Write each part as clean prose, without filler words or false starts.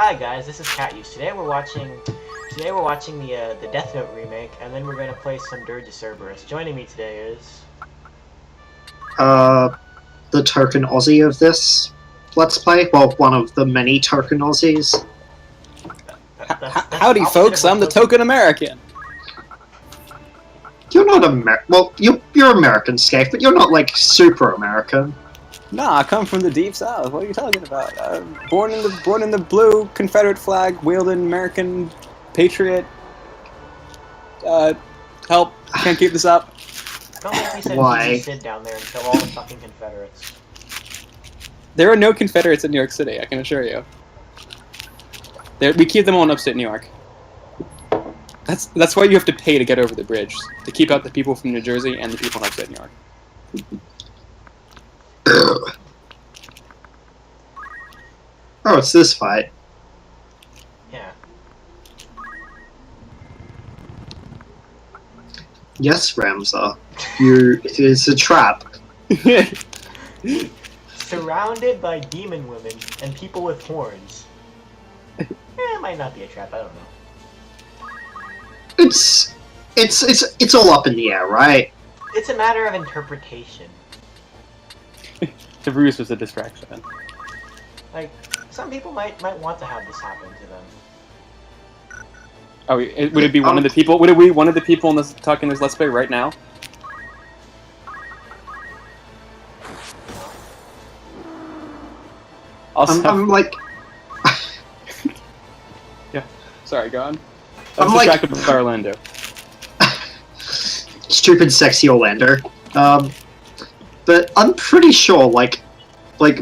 Hi guys, this is Cat Use. Today we're watching the Death Note remake, and then we're gonna play some Dirge of Cerberus. Joining me today is The token Aussie of this Let's Play. Well, one of the many token Aussies. that's Howdy, folks! I'm the token American. You're not American. Well, you're American, Scathe, but you're not like super American. Nah, I come from the deep south. What are you talking about? Born in the blue Confederate flag, wielding American patriot. Help! Can't keep this up. don't make me send Why? Sid down there and kill all the fucking Confederates. There are no Confederates in New York City. I can assure you. We keep them all in upstate New York. That's why you have to pay to get over the bridge, to keep out the people from New Jersey and the people in upstate New York. Oh, it's this fight. Yeah. Yes, Ramza. It's a trap. Surrounded by demon women and people with horns. It might not be a trap, I don't know. It's all up in the air, right? It's a matter of interpretation. The ruse was a distraction. Like, some people might want to have this happen to them. Oh, would it be one of the people? Would it be one of the people in this talking this Let's Play right now? Also, I'm like, yeah. Sorry, go on. I'm I'm like- distracted by Orlando. stupid, sexy Orlando. But I'm pretty sure, like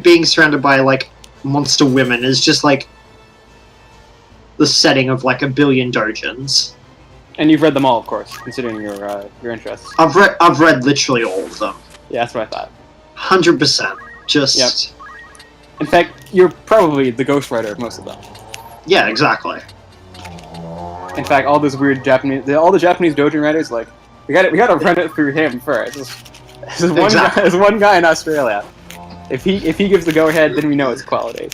being surrounded by like monster women is just like the setting of like a billion dojins. And you've read them all, of course, considering your interests. I've read literally all of them. Yeah, that's what I thought. 100%. Just Yep. In fact, you're probably the ghostwriter of most of them. yeah, exactly. In fact, all those weird all the Japanese doujin writers, like, we gotta run it through him first. There's one guy in Australia. If he gives the go-ahead, then we know it's quality.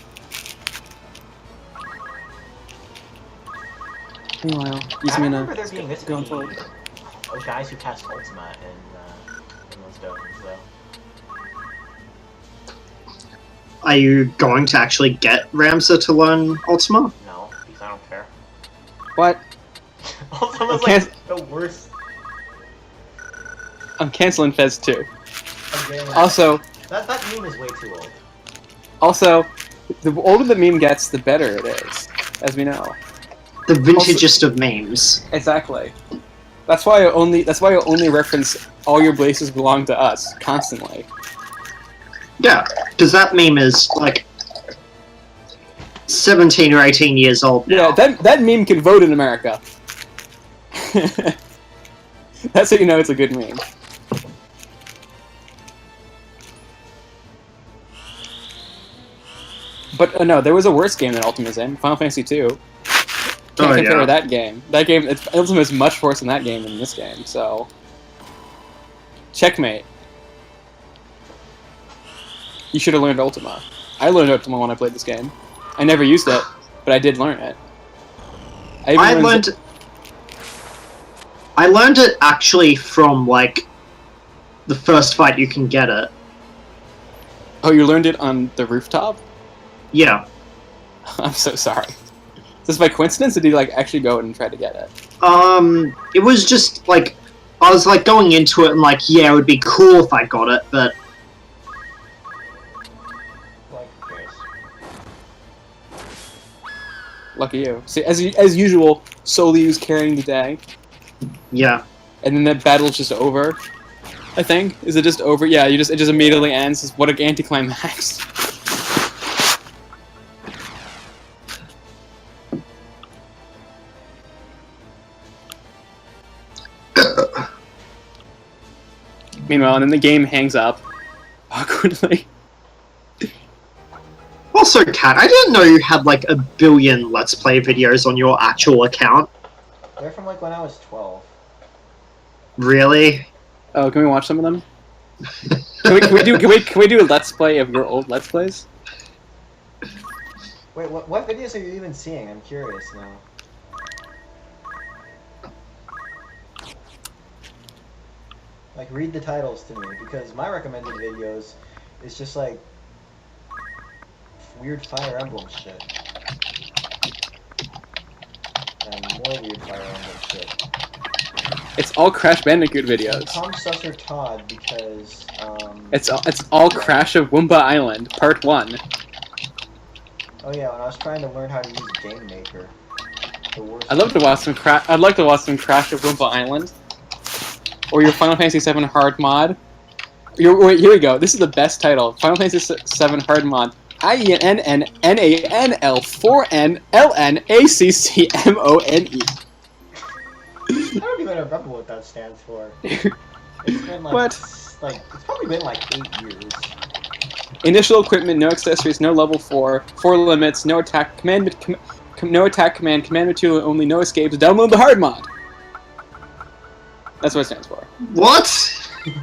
Meanwhile, I remember there being this many guys who cast Ultima in those dojins, though. Are you going to actually get Ramza to learn Ultima? No, because I don't care. What? Ultima's Okay. like the worst. I'm canceling Fez 2. Game. Also, That meme is way too old. Also, the older the meme gets, the better it is, as we know. The vintagest of memes. Exactly. That's why I only reference all your places belong to us constantly. Yeah, because that meme is like 17 or 18 years old now. Yeah, that meme can vote in America. That's how you know it's a good meme. But no, there was a worse game than Ultima's in, Final Fantasy II. Can't compare yeah. that game. That game, Ultima is much worse in that game than this game. So, checkmate. You should have learned Ultima. I learned Ultima when I played this game. I never used it, but I did learn it. I learned it actually from like the first fight you can get it. Oh, you learned it on the rooftop? Yeah. I'm so sorry. Is this by coincidence, or did you like actually go and try to get it? It was just like I was like going into it and like, yeah, it would be cool if I got it, but Like, there's... Lucky you. See, as usual, Soliu's carrying the day, yeah. and then that battle's just over. I think. Is it just over? Yeah, it just immediately ends. What an anticlimax. Meanwhile, and then the game hangs up awkwardly. Also, Kat, I didn't know you had like a billion Let's Play videos on your actual account. They're from like when I was 12. Really? Oh, can we watch some of them? Can we do a Let's Play of your old Let's Plays? Wait, what videos are you even seeing? I'm curious now. Like, read the titles to me, because my recommended videos is just like weird Fire Emblem shit. And more weird Fire Emblem shit. It's all Crash Bandicoot videos. Tom Susser Todd because It's all Crash of Woomba Island, Part 1. Oh yeah, when I was trying to learn how to use Game Maker. The worst. I'd like to watch some Crash of Woomba Island, or your Final Fantasy VII Hard mod. Wait, here we go. This is the best title. Final Fantasy VII Hard mod. IENNNANL4NLNACCMONE. I don't even remember what that stands for. It's been like, What? It's probably been like 8 years. Initial equipment, no accessories, no level 4, 4 limits, no attack command, command material only, no escapes. Download the hard mod. That's what it stands for. What? And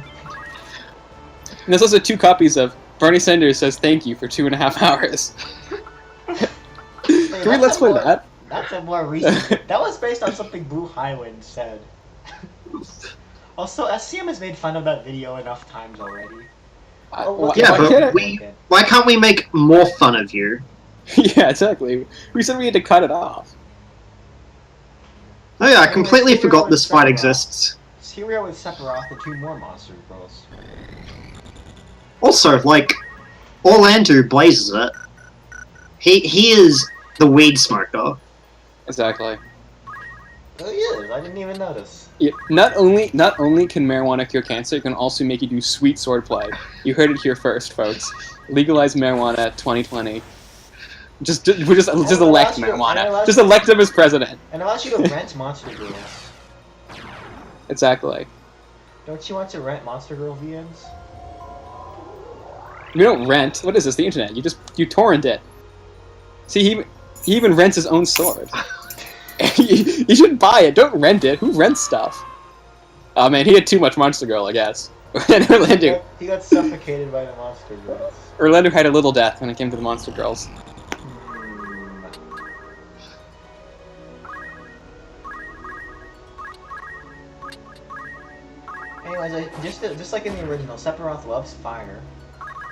there's also 2 copies of Bernie Sanders says thank you for 2.5 hours. Can we let's play that? That's a more recent. That was based on something Blue Highwind said. Also, SCM has made fun of that video enough times already. Yeah, but why can't we make more fun of you? Yeah, exactly. We said we had to cut it off. Oh yeah, I completely forgot this fight exists. So here we are with Sephiroth and 2 more monster girls. Also, like, Orlando blazes it. He is the weed smoker. Exactly. Oh, he is. I didn't even notice. Yeah, not only can marijuana cure cancer, it can also make you do sweet swordplay. You heard it here first, folks. Legalize marijuana 2020. Just elect marijuana. Just elect him as president. And allows you to rent monster girls. Exactly. Don't you want to rent monster girl VMs? We don't rent. What is this? The internet. You torrent it. See, he even rents his own sword. You should buy it. Don't rent it. Who rents stuff? Oh man, he had too much Monster Girl, I guess. Orlando. He got suffocated by the monster girls. Orlando had a little death when it came to the Monster Girls. Anyways, just like in the original, Sephiroth loves fire,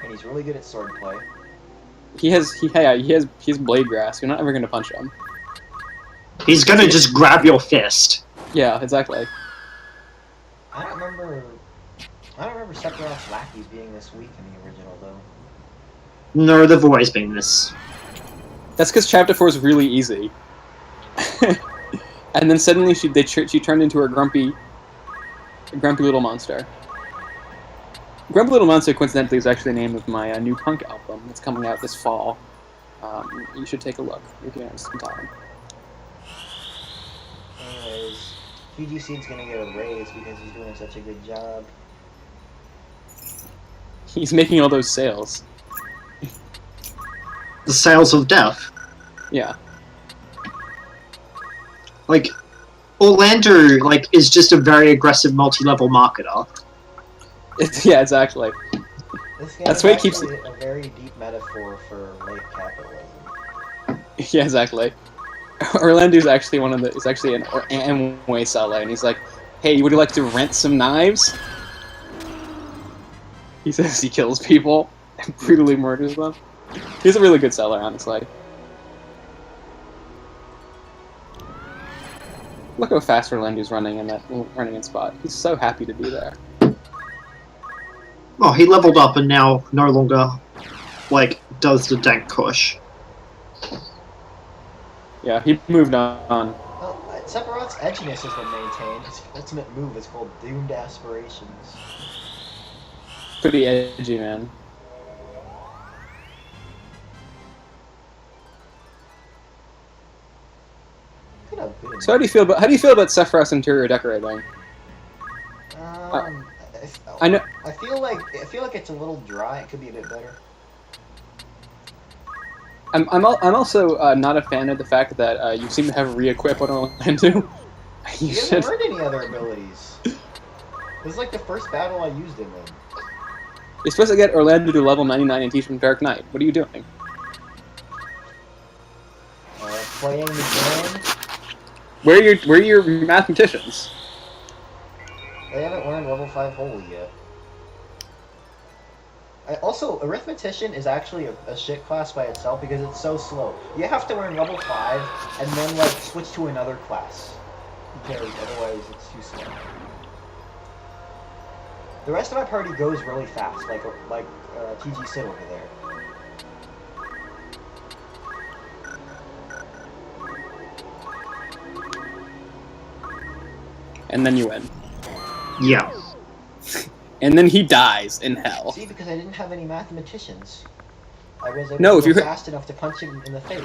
and he's really good at swordplay. He has blade grasp. You're not ever gonna punch him. He's gonna just grab your fist. Yeah, exactly. I don't remember Sephiroth's lackeys being this weak in the original, though. No, they've always been this. That's because Chapter 4 is really easy. And then suddenly she turned into a grumpy little monster. Grumpy Little Monster, coincidentally, is actually the name of my new punk album that's coming out this fall. You should take a look if you have some time. Anyways, PGC's gonna get a raise because he's doing such a good job. He's making all those sales. The sales of death. Yeah. Like, Orlando, like, is just a very aggressive multi-level marketer. Yeah, exactly. This game That's is why he keeps actually a very deep metaphor for late capitalism. Yeah, exactly. Orlando's actually is actually an Amway seller, and he's like, "Hey, would you like to rent some knives?" He says he kills people and brutally murders them. He's a really good seller, honestly. Look how fast Orlando's running in spot. He's so happy to be there. Oh, he leveled up and now no longer, like, does the dank push. Yeah, he moved on. Well, Sephiroth's edginess has been maintained. His ultimate move is called Doomed Aspirations. Pretty edgy, man. So how do you feel about Sephiroth's interior decorating? I know. I feel like it's a little dry. It could be a bit better. I'm also not a fan of the fact that you seem to have re-equip on Orlando. He hasn't earned any other abilities. This is like the first battle I used him in. You're supposed to get Orlando to level 99 and teach him Dark Knight. What are you doing? playing the game. Where are your mathematicians? They haven't learned level 5 holy yet. Also, arithmetician is actually a shit class by itself because it's so slow. You have to learn level 5 and then like switch to another class because otherwise it's too slow. The rest of my party goes really fast, like TG Sid over there. And then you win. Yeah. And then he dies in hell. See, because I didn't have any mathematicians. I was able No, to if go you fast enough to punch him in the face.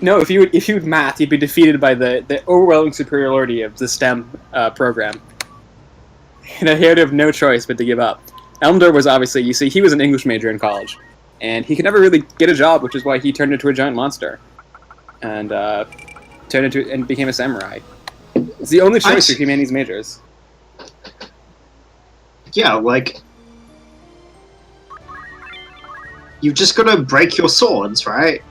No, if you would math, you'd be defeated by the overwhelming superiority of the STEM program. And he had to have no choice but to give up. Elmdor was obviously, you see, he was an English major in college, and he could never really get a job, which is why he turned into a giant monster, and became a samurai. It's the only choice for humanities majors. Yeah, like... You've just got to break your swords, right?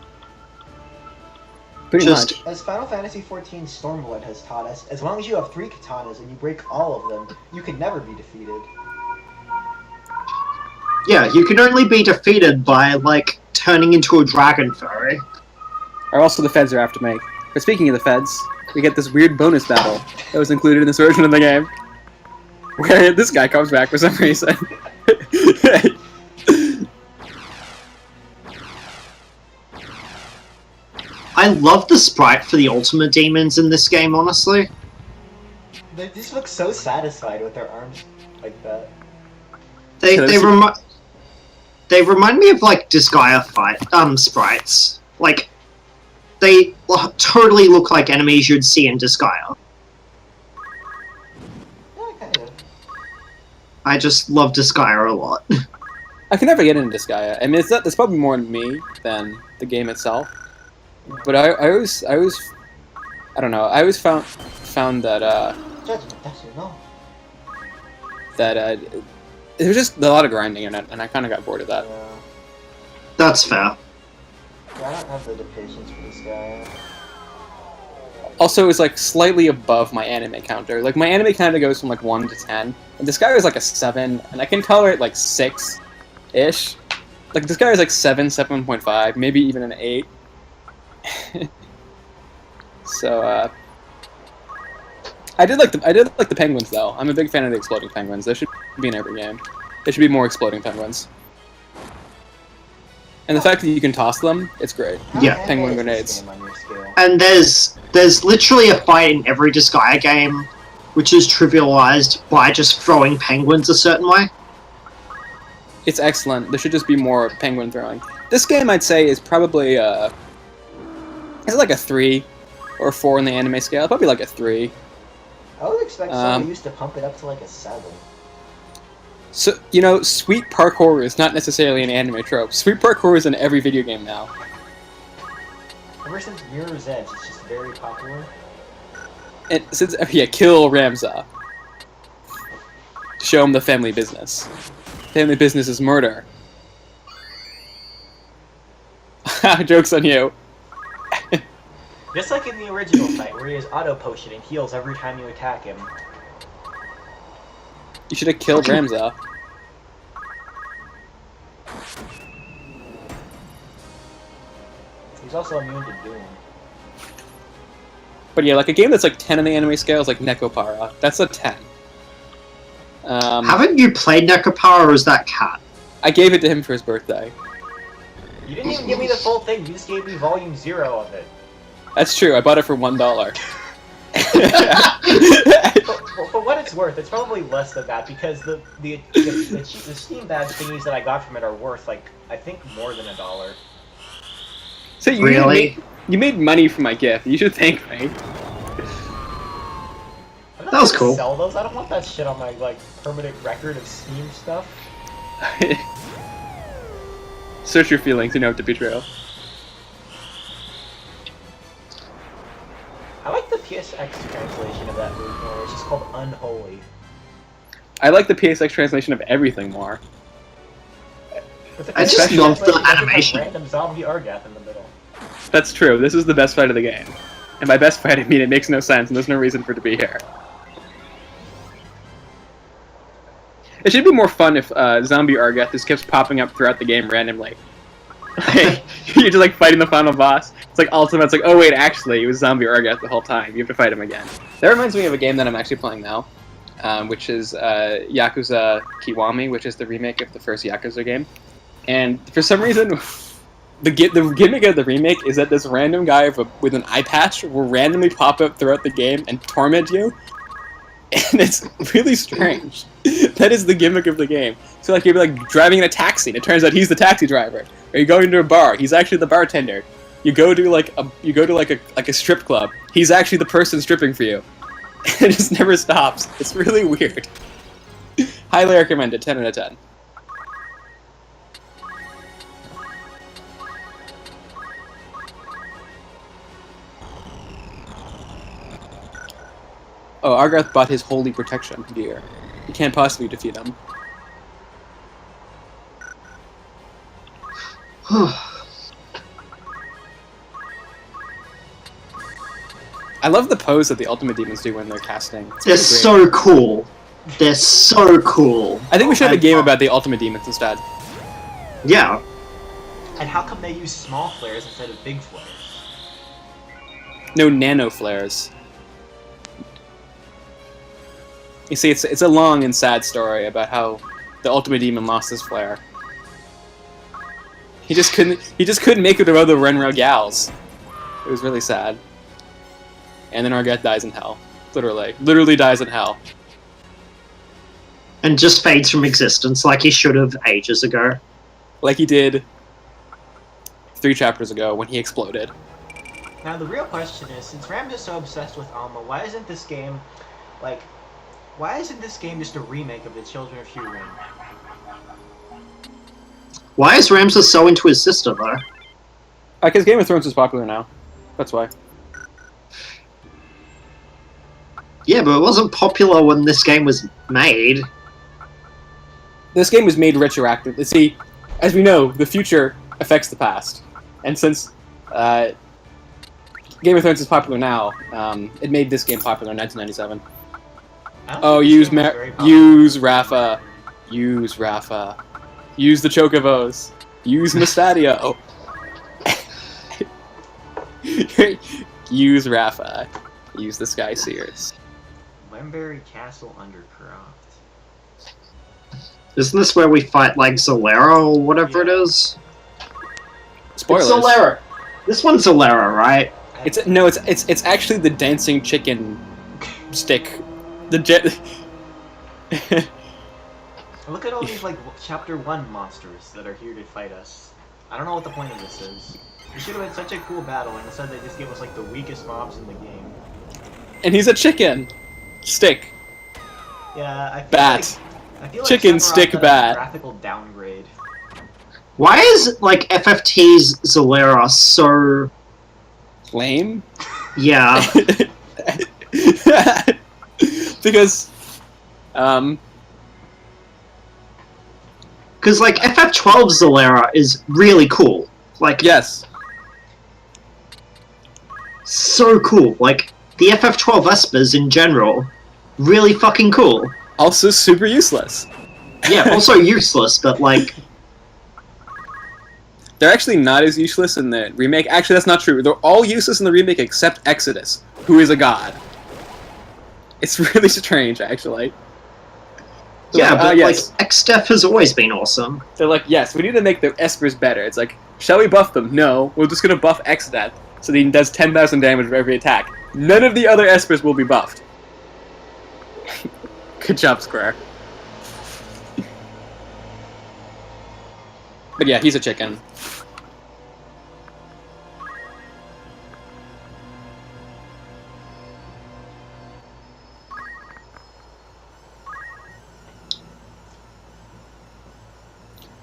Pretty Just- much. As Final Fantasy XIV Stormblood has taught us, as long as you have 3 katanas and you break all of them, you can never be defeated. Yeah, you can only be defeated by, like, turning into a dragon furry. Or also the feds are after me. But speaking of the feds, we get this weird bonus battle that was included in this version of the game, where this guy comes back for some reason. I love the sprite for the ultimate demons in this game, honestly. They just look so satisfied with their arms like that. They So they remind me of like Disgaea sprites. Like they totally look like enemies you'd see in Disgaea. Yeah, kind of. I just love Disgaea a lot. I can never get into Disgaea. I mean, it's probably more in me than the game itself. But I always, I don't know. I always found that Judgment, that's your no. that it was just a lot of grinding in it, and I kind of got bored of that. Yeah. That's fair. Yeah, I don't have the patience for this guy. Also, it was like slightly above my anime counter. Like my anime counter goes from like 1 to 10, and this guy was like a 7, and I can tolerate like 6-ish. Like this guy is like 7, 7.5, maybe even an 8. So I did like the penguins though. I'm a big fan of the exploding penguins. They should be in every game. There should be more exploding penguins. And the fact that you can toss them, it's great. Yeah. Penguin How grenades. is this game on your scale? And there's literally a fight in every Disgaea game, which is trivialized by just throwing penguins a certain way. It's excellent. There should just be more penguin throwing. This game, I'd say, is probably is it like a 3 or a 4 in the anime scale? Probably like a 3. I would expect someone used to pump it up to like a 7. So, you know, sweet parkour is not necessarily an anime trope. Sweet parkour is in every video game now. Ever since Mirror's Edge, it's just very popular. And since, yeah, kill Ramza. Show him the family business. Family business is murder. Joke's on you. Just like in the original fight, where he has auto potion and heals every time you attack him. You should have killed Ramza. He's also immune to Doom. But yeah, like a game that's like 10 on the anime scale is like Nekopara. That's a 10. Haven't you played Nekopara, or is that cat? I gave it to him for his birthday. You didn't even give me the full thing, you just gave me volume 0 of it. That's true, I bought it for $1. For what it's worth, it's probably less than that because the Steam badge thingies that I got from it are worth like I think more than $1. So you Really? you made money from my gift. You should thank me. I'm not That was gonna cool. Sell those. I don't want that shit on my like permanent record of Steam stuff. Search your feelings, you know what to be true. I like the PSX translation of that move more. It's just called Unholy. I like the PSX translation of everything more. With the I just PSX love the translation, there's a animation. Random zombie Argath in the middle. That's true. This is the best fight of the game. And by best fight, I mean it makes no sense, and there's no reason for it to be here. It should be more fun if zombie Argath just keeps popping up throughout the game randomly. Like, you're just like fighting the final boss. It's like ultimate. It's like, oh wait, actually, it was zombie Argath the whole time. You have to fight him again. That reminds me of a game that I'm actually playing now, which is Yakuza Kiwami, which is the remake of the first Yakuza game. And for some reason, the gimmick of the remake is that this random guy with an eye patch will randomly pop up throughout the game and torment you. And it's really strange. That is the gimmick of the game. So like you'll be like driving in a taxi, and it turns out he's the taxi driver. Or you go into a bar, he's actually the bartender. You go to like a strip club, he's actually the person stripping for you. And it just never stops. It's really weird. Highly recommended. 10 out of 10. Oh, Argath bought his holy protection gear. You can't possibly defeat him. I love the pose that the Ultimate Demons do when they're casting. They're so cool. They're so cool. I think we should have a game about the Ultimate Demons instead. Yeah. And how come they use small flares instead of big flares? No nano flares. You see, it's a long and sad story about how the Ultimate Demon lost his flare. He just couldn't make it above the Renra gals. It was really sad. And then Argath dies in hell. Literally dies in hell. And just fades from existence like he should have ages ago. Like he did 3 chapters ago when he exploded. Now the real question is, since Rams is so obsessed with Alma, why isn't this game just a remake of the Children of Hurin? Why is Ramses so into his sister, though? Because Game of Thrones is popular now. That's why. Yeah, but it wasn't popular when this game was made. This game was made retroactively. See, as we know, the future affects the past. And since Game of Thrones is popular now, it made this game popular in 1997. Oh, use Rafa. Use Rafa. Use the Chocobos. Use Mustadio. Use Rafa. Use the Sky Seers. Limberry Castle Undercroft. Isn't this where we fight like Zalera or whatever it is? Spoilers. It's Zalera. This one's Zalera, right? It's actually the dancing chicken stick. Look at all these like chapter 1 monsters that are here to fight us. I don't know what the point of this is. It should have been such a cool battle, and instead they just gave us like the weakest mobs in the game. And he's a chicken stick. Yeah, I feel like Chicken Sephiroth stick got a bat. graphical downgrade. Why is like FFT's Zalera so Lame? Yeah. Because Because like FF12 Zalera is really cool. Like yes. So cool. Like the FF12 Vespers in general, really fucking cool. Also super useless. Yeah, also useless, but like they're actually not as useless in the remake. Actually, that's not true. They're all useless in the remake except Exodus, who is a god. It's really strange, actually. Yeah, but yes. like X-Def has always been awesome. They're like, yes, we need to make the Espers better. It's like, shall we buff them? No, we're just gonna buff X-Death so that he does 10,000 damage for every attack. None of the other Espers will be buffed. Good job, Square. But yeah, he's a chicken.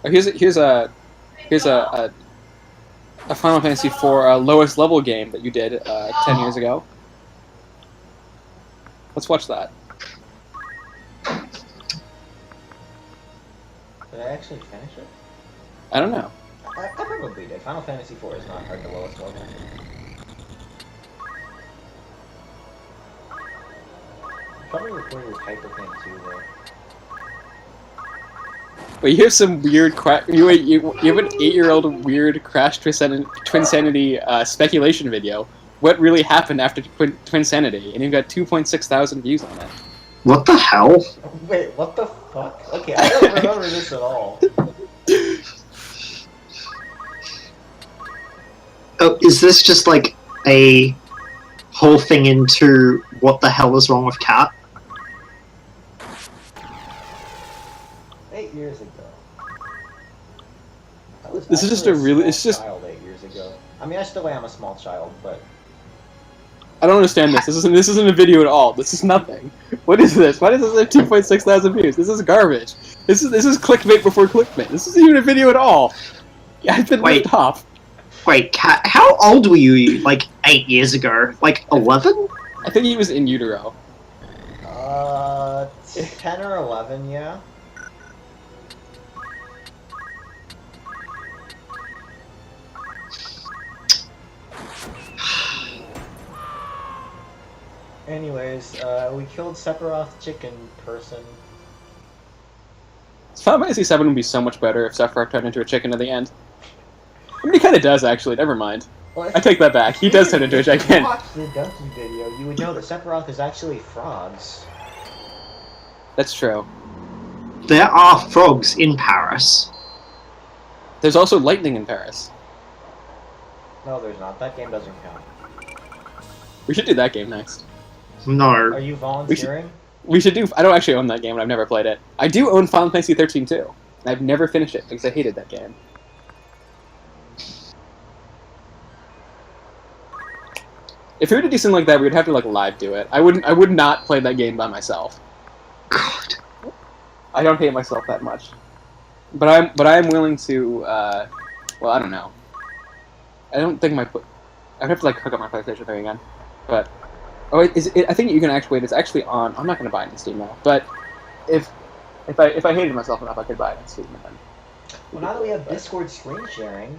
Oh, here's a Final Fantasy IV lowest level game that you did 10 years ago. Let's watch that. Did I actually finish it? I don't know. I probably did. Final Fantasy IV is not hard the lowest level. Probably record your type of thing too, though. Wait, you have some weird you have an 8-year-old weird Crash Twinsanity speculation video. What really happened after Twinsanity? And you've got 2.6 thousand views on it. What the hell? Wait, what the fuck? Okay, I don't remember this at all. Oh, is this just like a whole thing into what the hell is wrong with Cat? 8 years ago. I was This is just actually a really- small it's just- child 8 years ago. I mean, I still am a small child, but I don't understand this. This isn't a video at all. This is nothing. What is this? Why does this have 2.6 thousand views? This is garbage. This is clickbait before clickbait. This isn't even a video at all. I've been ripped off. Wait, Cat, how old were you, like, 8 years ago? Like, 11? I think he was in utero. 10 or 11, yeah. Anyways, we killed Sephiroth chicken person. Final Fantasy VII would be so much better if Sephiroth turned into a chicken at the end. I mean, he kind of does, actually. Never mind. Well, I take that back. He does turn into a If you chicken. watched the Donkey video, you would know that Sephiroth is actually frogs. That's true. There are frogs in Paris. There's also lightning in Paris. No, there's not. That game doesn't count. We should do that game next. No. Are you volunteering? We should do... I don't actually own that game, and I've never played it. I do own Final Fantasy 13 too. And I've never finished it, because I hated that game. If we were to do something like that, we would have to, like, live do it. I would not play that game by myself. God. I don't hate myself that much. But I'm willing to, well, I don't know. I don't think I'd have to, like, hook up my PlayStation thing again. But... Oh, I think you can actually... It's actually on... I'm not going to buy it in Steam, though. But if I hated myself enough, I could buy it in Steam. Then. Well, now that we have Discord screen sharing...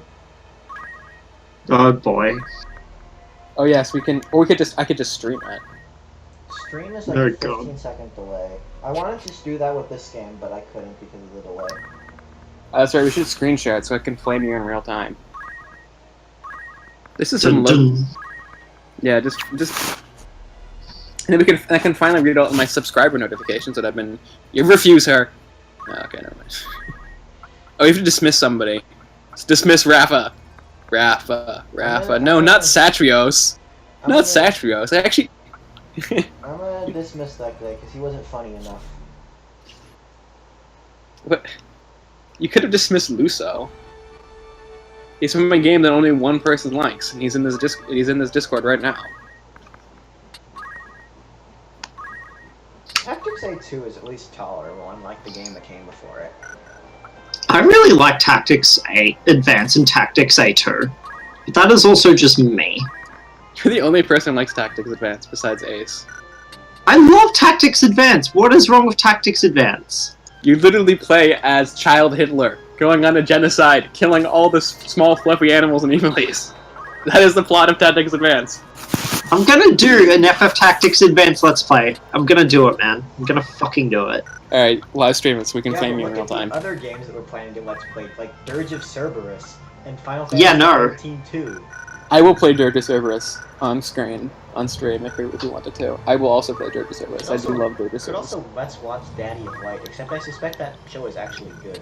Oh, boy. Oh yes, we can... Or I could just stream it. Stream is like Oh, a God. 15-second delay. I wanted to do that with this game, but I couldn't because of the delay. That's right, we should screen share it so I can flame you in real time. This is some Dun, dun. Yeah, just... And then I can finally read all my subscriber notifications that I've been... You refuse her! Oh, okay, never mind. Oh, you have to dismiss somebody. Dismiss Rafa. Rafa. No, not Satrios. Not Satrios. I actually... I'm gonna dismiss that guy because he wasn't funny enough. What? You could have dismissed Luso. He's from a game that only one person likes, and he's in this Discord right now. Tactics A2 is at least tolerable, unlike the game that came before it. I really like Tactics A Advance and Tactics A2. But that is also just me. You're the only person who likes Tactics Advance besides Ace. I love Tactics Advance! What is wrong with Tactics Advance? You literally play as Child Hitler, going on a genocide, killing all the small fluffy animals in Emily's. That is the plot of Tactics Advance. I'm gonna do an FF Tactics Advance Let's Play. I'm gonna do it, man. I'm gonna fucking do it. Alright, live stream it so we can Yeah, flame but you in look real at the time. other games that we're planning to Let's Play, like Dirge of Cerberus and Final Fantasy Yeah, no. 13-2. I will play Dirge of Cerberus on stream if you wanted to. I will also play Dirge of Cerberus. I do love Dirge of Could Cerberus. also Let's Watch Daddy of Light, except I suspect that show is actually good.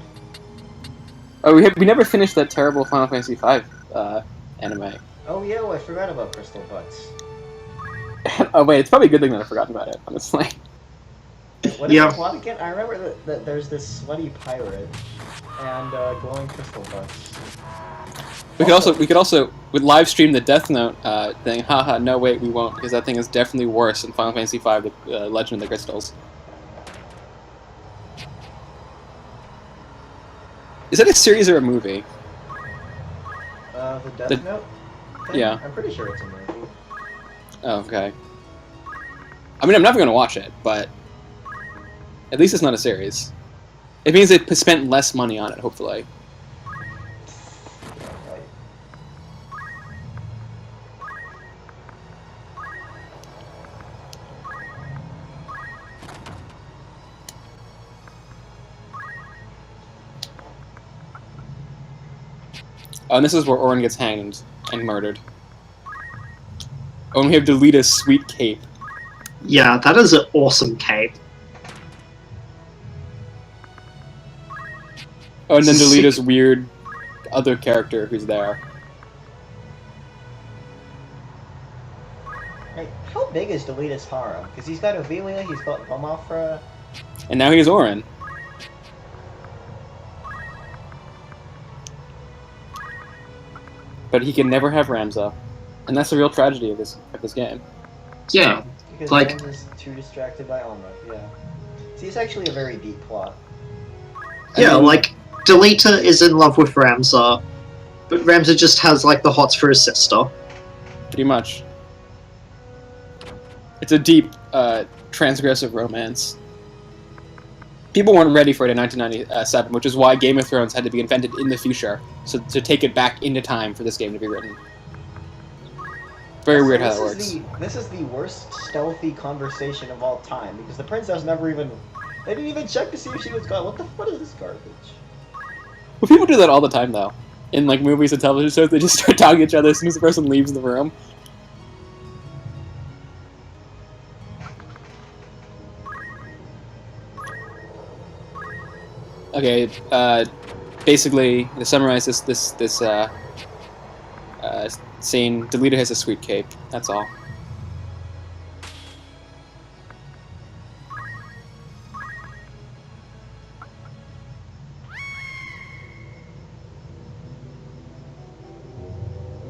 Oh, we never finished that terrible Final Fantasy V anime. Oh yeah, well, I forgot about Crystal Butts. Oh wait, it's probably a good thing that I've forgotten about it, honestly. What is Yeah. the plot again? I remember that there's this slutty pirate and glowing crystal butts. We could also would live stream the Death Note thing. Haha, no wait, we won't, because that thing is definitely worse than Final Fantasy V: The Legend of the Crystals. Is that a series or a movie? The Death The- Note thing? yeah. I'm pretty sure it's a movie. Oh, okay. I mean, I'm never gonna watch it, but at least it's not a series. It means they spent less money on it, hopefully. Oh, and this is where Orin gets hanged and murdered. Oh, and we have Delita's sweet cape. Yeah, that is an awesome cape. Oh, and then Sick. Delita's weird other character who's there. Right, how big is Delita's harem? Because he's got Ovelia, he's got Valmafra. And now he's Orin. But he can never have Ramza. And that's the real tragedy of this game. Yeah, Because like- Rams is too distracted by Alma, yeah. See, it's actually a very deep plot. yeah, like, Delita is in love with Ramza, but Ramza just has, like, the hots for his sister. Pretty much. It's a deep, transgressive romance. People weren't ready for it in 1997, which is why Game of Thrones had to be invented in the future, so to take it back into time for this game to be written. Very weird how that works. This is the worst stealthy conversation of all time, because the princess never even... They didn't even check to see if she was gone. What is this garbage? Well, people do that all the time, though. In, like, movies and television shows, they just start talking to each other as soon as the person leaves the room. Okay, basically, to summarize this scene, Delita has a sweet cape. That's all.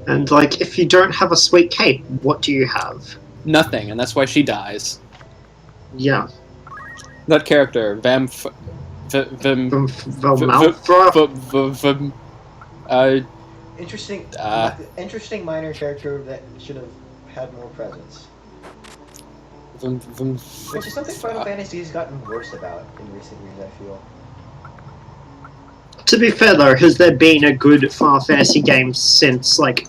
And, like, if you don't have a sweet cape, what do you have? Nothing, and that's why she dies. Yeah. That character, Valmafra? Interesting, interesting minor character that should have had more presence. Which is something Final Fantasy has gotten worse about in recent years, I feel. To be fair, though, has there been a good Final Fantasy game since, like,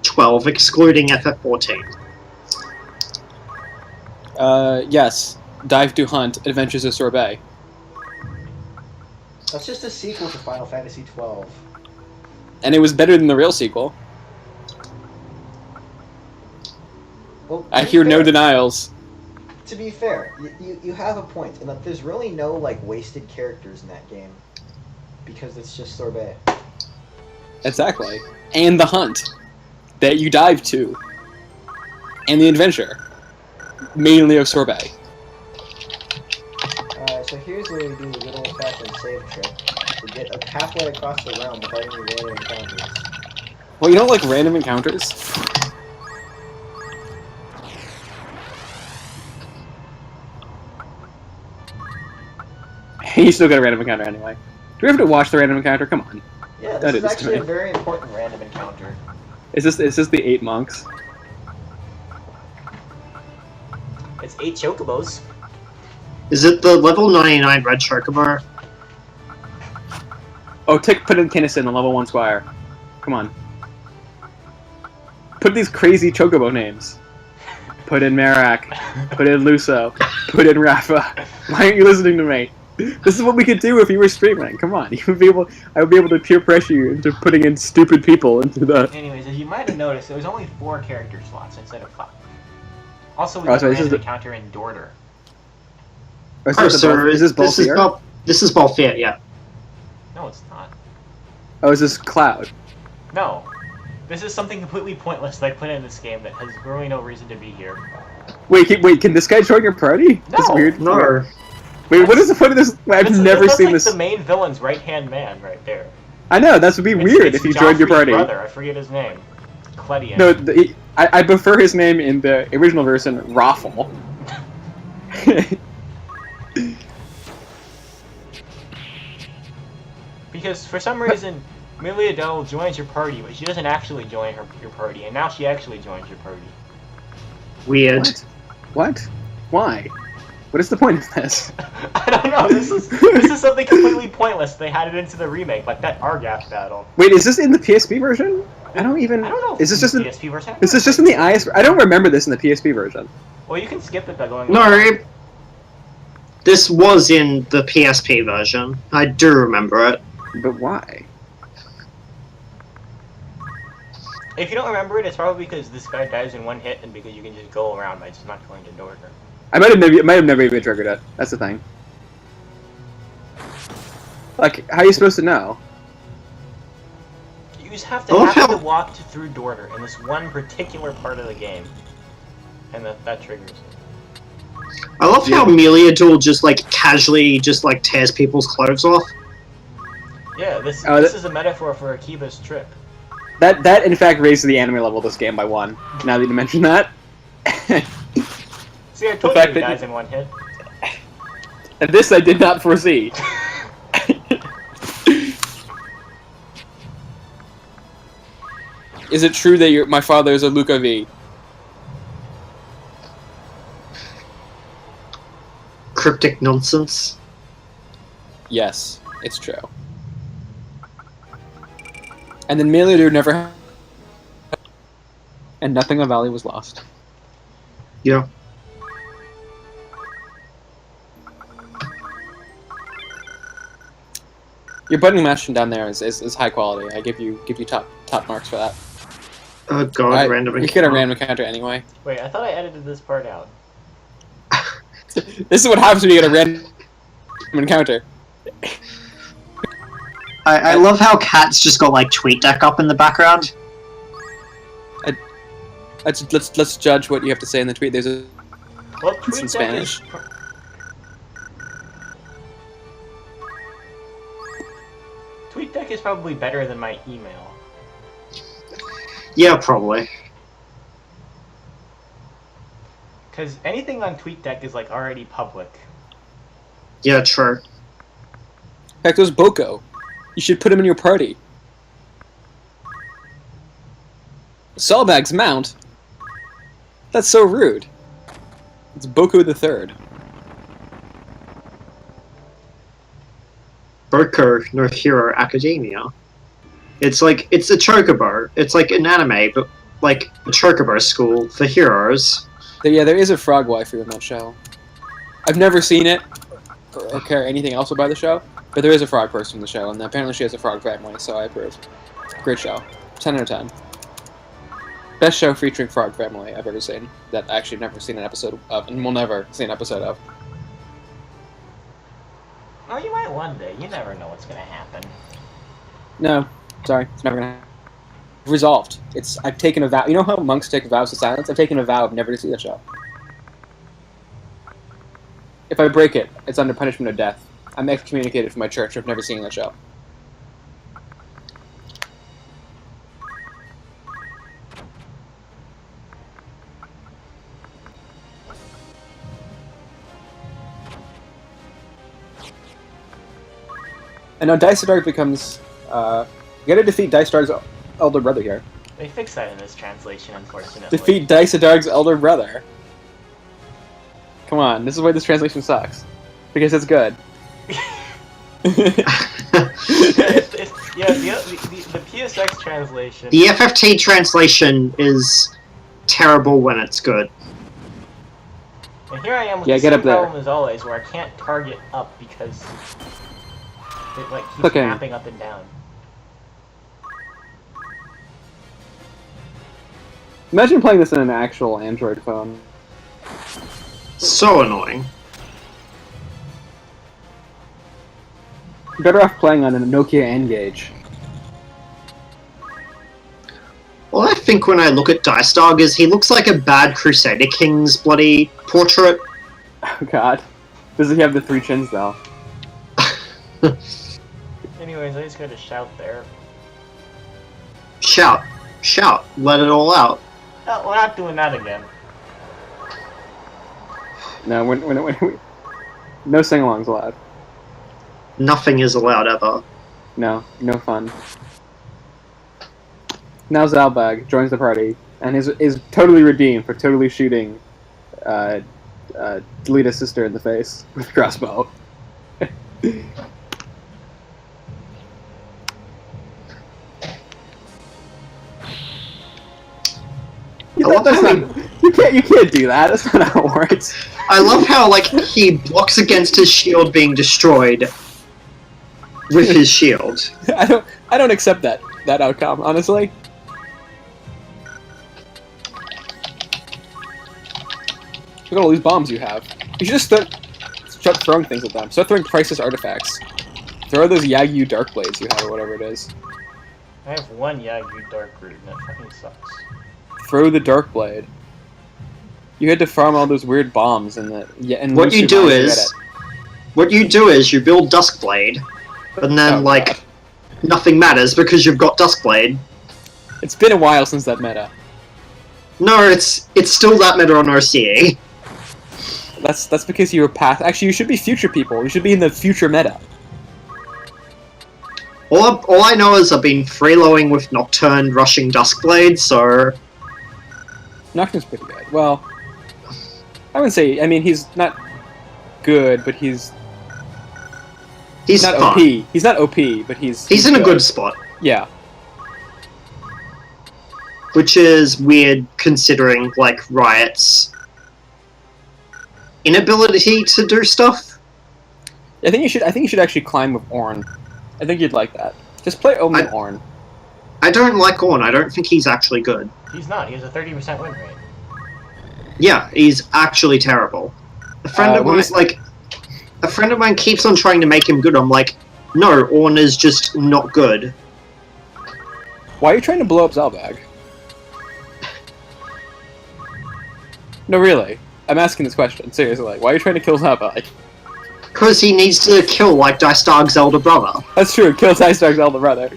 12, excluding FF14? Yes. Dive to Hunt, Adventures of Sorbet. That's just a sequel to Final Fantasy 12. And it was better than the real sequel. Well, I hear no denials. To be fair, you have a point, in that there's really no, like, wasted characters in that game. Because it's just Sorbet. Exactly. And the hunt that you dive to. And the adventure. Mainly of Sorbet. Alright, so here's where we do the good old-fashioned save trick. To get halfway across the realm without any random encounters. Well, you don't like random encounters? You still get a random encounter anyway. Do we have to watch the random encounter? Come on. Yeah, That this is is actually a funny. very important random encounter. Is this the 8 monks? It's 8 chocobos. Is it the level 99 Red Chocobo? Oh, put in Kinnison, the level 1 squire. Come on. Put these crazy chocobo names. Put in Marak. Put in Luso. Put in Rafa. Why aren't you listening to me? This is what we could do if you were streaming. Come on, I would be able to peer pressure you into putting in stupid people into the. Anyways, as you might have noticed, there was only 4 character slots instead of 5. Also, we Oh, got sorry, a this is random the- encounter in Dorder. Oh, Oh, so is this Balthier? This is Balthier, yeah. No, it's not. Oh, is this Cloud? No. This is something completely pointless that I put in this game that has really no reason to be here. Wait, can this guy join your party? That's No! weird. No. Wait, what is the point of this? I've never that's seen like this. the main villain's right-hand man right there. I know, that would be weird if he joined your Joffrey's party. brother, I forget his name. Cledian. No, I prefer his name in the original version, Raffle. Because for some reason, Amelia Dell joins your party, but she doesn't actually join your party, and now she actually joins your party. Weird. What? Why? What is the point of this? I don't know. This is something completely pointless. They had it into the remake, like that Argath battle. Wait, is this in the PSP version? I don't know. If Is this just in? PSP version? Is this just in the IS? I don't remember this in the PSP version. Well, you can skip it by going. No. This was in the PSP version. I do remember it. But why? If you don't remember it, it's probably because this guy dies in one hit, and because you can just go around by just not going to order. I might have never even triggered it. That's the thing. Like, how are you supposed to know? You just have to walk through Dorder in this one particular part of the game, and that triggers it. I love how Meliador just like casually just like tears people's clothes off. Yeah, this is a metaphor for Akiba's trip. That in fact raises the anime level of this game by 1. Now that you mention that. See, I told you he dies in one hit. And this I did not foresee. Is it true that my father is a Luca V? Cryptic nonsense. Yes, it's true. And then Meliador never... And nothing of Valley was lost. Yeah. Your button mashing down there is high quality. I give you top marks for that. Oh god, random encounter. You get a random encounter anyway. Wait, I thought I edited this part out. This is what happens when you get a random encounter. I love how Cat's just got like TweetDeck up in the background. Let's judge what you have to say in the tweet. There's a it's in Spanish. TweetDeck is probably better than my email. Yeah, probably. Because anything on TweetDeck is like already public. Yeah, true. In fact, there's Boko. You should put him in your party. Zalbaag's mount? That's so rude. It's Boko the Third. Boko no Hero Academia. It's like, it's a chocobo. It's like an anime, but like a chocobo school for heroes. Yeah, there is a frog waifu in that show. I've never seen it, or care anything else about the show, but there is a frog person in the show, and apparently she has a frog family, so I approve. Great show. 10 out of 10. Best show featuring frog family I've ever seen, that I actually never seen an episode of, and will never see an episode of. Oh, you might one day. You never know what's gonna happen. No, sorry, it's never gonna happen. Resolved. I've taken a vow. You know how monks take vows of silence? I've taken a vow of never to see the show. If I break it, it's under punishment of death. I'm excommunicated from my church of never seeing the show. And now Dycedarg becomes, you gotta defeat Dycedarg's elder brother here. They fixed that in this translation, unfortunately. Defeat Dycedarg's elder brother. Come on, this is why this translation sucks. Because it's good. The PSX translation... The FFT translation is terrible when it's good. And here I am with the same up there. problem as always, where I can't target up because it like keeps mapping up and down. Imagine playing this in an actual Android phone. So annoying. You're better off playing on a Nokia N-Gage. All I think when I look at Dycedarg is he looks like a bad Crusader King's bloody portrait. Oh god. Does he have the 3 chins though? Anyways, I just gotta shout there. Shout. Shout. Let it all out. Oh, we're not doing that again. No, no sing-alongs allowed. Nothing is allowed ever. No, no fun. Now Zalbaag joins the party and is totally redeemed for totally shooting Delita's sister in the face with a crossbow. You can't do that. That's not how it works. I love how like he blocks against his shield being destroyed with his shield. I don't accept that outcome, honestly. Look at all these bombs you have. You should just start throwing things at them. Start throwing priceless artifacts. Throw those Yagyu Dark Blades you have, or whatever it is. I have one Yagyu Dark Root, and that fucking sucks. Throw the Dark Blade. You had to farm all those weird bombs and and what you do is you build Duskblade, and then God. nothing matters because you've got Duskblade. It's been a while since that meta. No, it's still that meta on RCA. That's because you were past. Actually, you should be future people. You should be in the future meta. All I know is I've been freeloading with Nocturne rushing Duskblade, so... Nocturne's pretty good. Well, I wouldn't say... I mean, he's not good, but he's not fun. OP. He's not OP, but he's in a good spot. Yeah. Which is weird considering, Riot's inability to do stuff. I think you should actually climb with Ornn. I think you'd like that. Just play Omen Ornn. I don't like Ornn. I don't think he's actually good. He's not. He has a 30% win rate. Yeah, he's actually terrible. A friend of mine keeps on trying to make him good. I'm like, no, Ornn is just not good. Why are you trying to blow up Zalbaag? No, really. I'm asking this question, seriously. Why are you trying to kill Zalbaag? Because he needs to kill, Dycedarg's elder brother. That's true, kill Dycedarg's elder brother.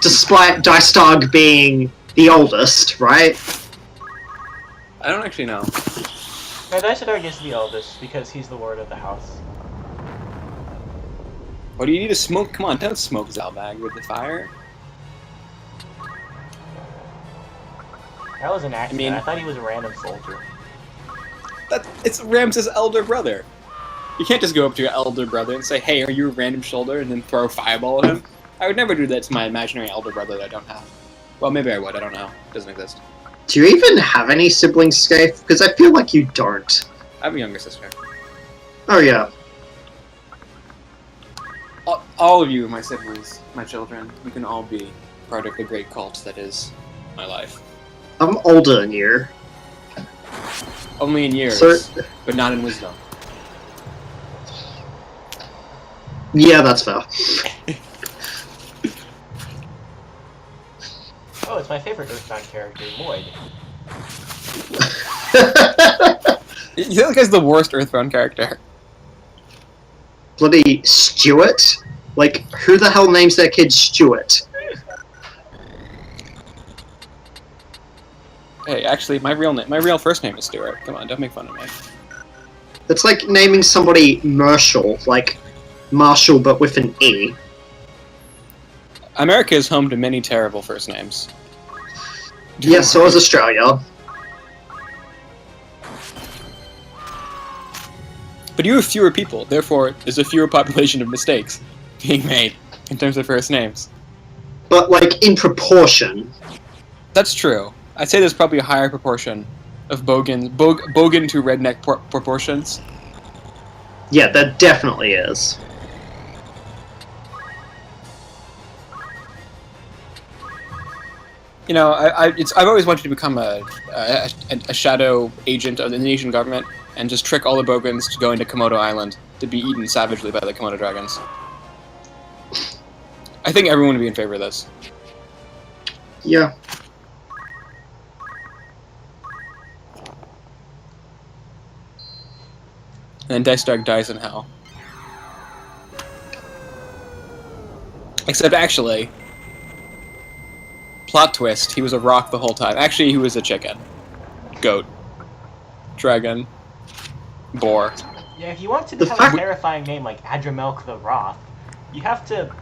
Despite Dycedarg being the oldest, right? I don't actually know. No, Dycedarg is the eldest because he's the lord of the house. What do you need to smoke? Come on, don't smoke Zalbaag with the fire. That was an accident. I mean- I thought he was a random soldier. It's Ramses' elder brother. You can't just go up to your elder brother and say, hey, are you a random shoulder, and then throw a fireball at him. I would never do that to my imaginary elder brother that I don't have. Well, maybe I would, I don't know. It doesn't exist. Do you even have any siblings, Scathe? Because I feel like you don't. I have a younger sister. Oh, yeah. All of you, my siblings, my children, you can all be part of the great cult that is my life. I'm older than you. Only in years, So- but not in wisdom. Yeah, that's fair. Oh, it's my favorite Earthbound character, Lloyd. You know, that guy's the worst Earthbound character. Bloody Stuart? Who the hell names their kid Stuart? Hey, actually, my real first name is Stuart. Come on, don't make fun of me. It's like naming somebody Marshall, Marshall but with an E. America is home to many terrible first names. Yeah, so is Australia. But you have fewer people, therefore there's a fewer population of mistakes being made in terms of first names. But, in proportion. That's true. I'd say there's probably a higher proportion of bogan to redneck proportions. Yeah, there definitely is. You know, I've always wanted to become a shadow agent of the Indonesian government and just trick all the bogans to go into Komodo Island to be eaten savagely by the Komodo dragons. I think everyone would be in favor of this. Yeah. And then Dycedarg dies in hell. Except actually, plot twist, he was a rock the whole time. Actually, he was a chicken. Goat. Dragon. Boar. Yeah, if you want to The become fact- a terrifying name like Adramelch the Wroth, you have to,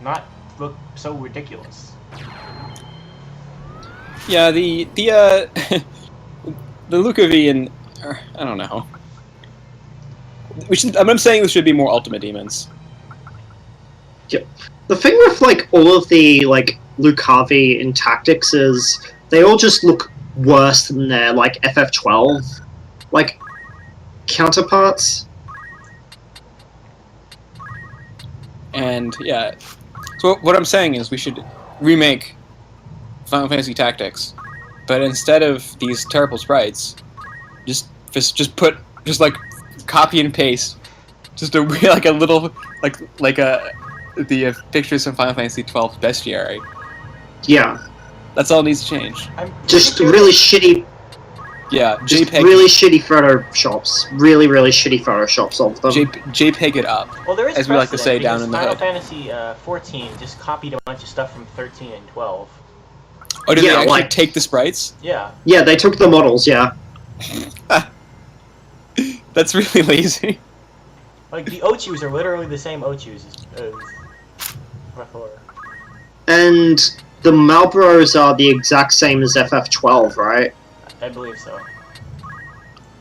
not look so ridiculous. Yeah, the Lucavian, I don't know. I'm saying there should be more Ultimate Demons. The thing with, all of the, Lucavi in Tactics is they all just look worse than their, FF12, counterparts. And, yeah. So what I'm saying is we should remake Final Fantasy Tactics but instead of these terrible sprites, just like copy and paste, just a like a little the pictures from Final Fantasy XII's bestiary. Yeah. That's all needs to change. Just really shitty. Yeah, Just JPEG. really shitty photoshops. Really shitty photoshops of them. JPEG it up. Well, there is as we like to say down in the Final hood. Fantasy 14 just copied a bunch of stuff from 13 and 12. Oh, did they Yeah, actually like- take the sprites? Yeah. Yeah, they took the models, yeah. That's really lazy. Like, the Ochus are literally the same Ochus as before. And the Malboros are the exact same as FF12, right? I believe so.